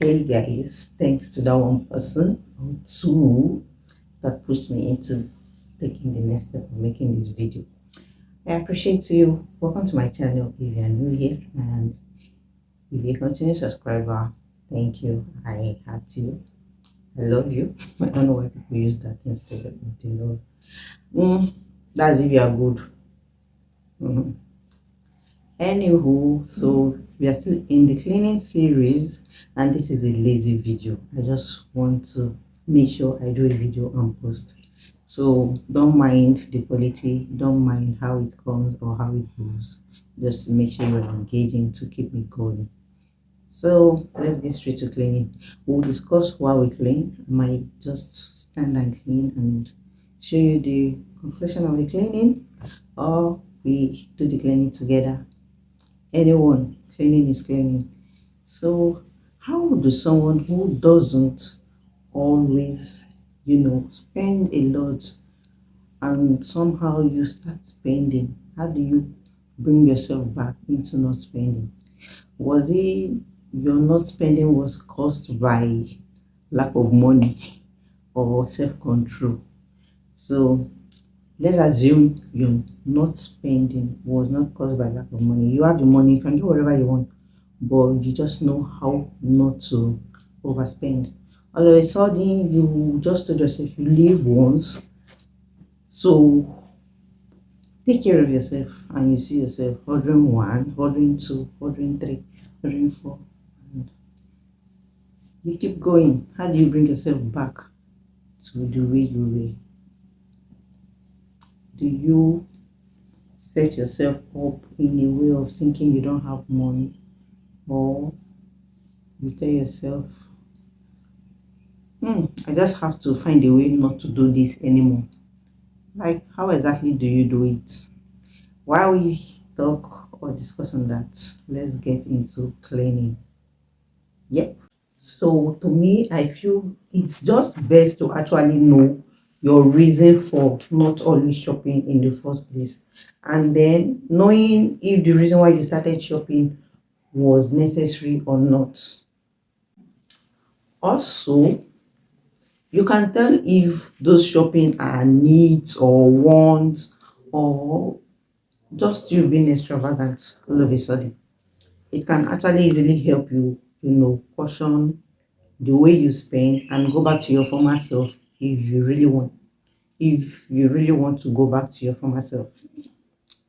Hey guys, thanks to that one person or two that pushed me into taking the next step of making this video. I appreciate you. Welcome to my channel if you are new here, and if you're a continuous subscriber, thank you. I had you. I love you. I don't know why people use that instead of the love. That's if you are good. Mhm. Anywho, so we are still in the cleaning series, and this is a lazy video. I just want to make sure I do a video and post. So don't mind the quality, don't mind how it comes or how it goes. Just make sure you're engaging to keep me going. So let's get straight to cleaning. We'll discuss while we clean. I might just stand and clean and show you the conclusion of the cleaning, or we do the cleaning together. Anyone, cleaning is cleaning. So how do someone who doesn't always, spend a lot, and somehow you start spending, how do you bring yourself back into not spending? Was it your not spending was caused by lack of money or self-control? So let's assume your not spending was not caused by lack of money. You have the money, you can get whatever you want, but you just know how not to overspend. All of a sudden, you just told yourself you live once, so take care of yourself, and you see yourself ordering one, ordering two, ordering three, ordering four, and you keep going. How do you bring yourself back to the way you were? Do you set yourself up in a way of thinking you don't have money, or you tell yourself, I just have to find a way not to do this anymore? Like, how exactly do you do it? While we talk or discuss on that, let's get into cleaning. Yep. So to me, I feel it's just best to actually know your reason for not always shopping in the first place. And then knowing if the reason why you started shopping was necessary or not. Also, you can tell if those shopping are needs or wants, or just you being extravagant all of a sudden. It can actually easily help you, caution the way you spend and go back to your former self if you really want to go back to your former self.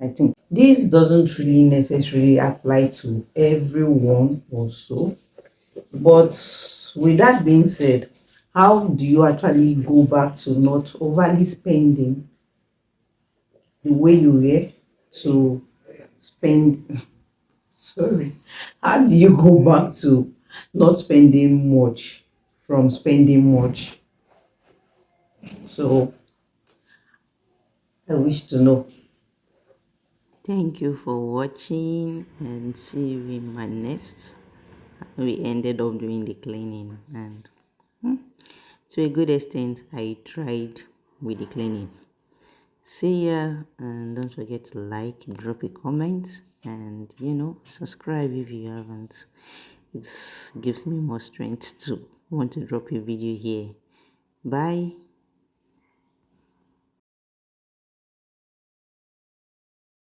I think this doesn't really necessarily apply to everyone also, but with that being said, how do you actually go back to not overly spending the way you were to spend? Sorry, how do you go back to not spending much from spending much? So I wish to know. Thank you for watching, and see you in my next. We ended up doing the cleaning, and to a good extent I tried with the cleaning. See ya, and don't forget to like, drop a comment, and subscribe if you haven't. It gives me more strength to want to drop a video here. Bye.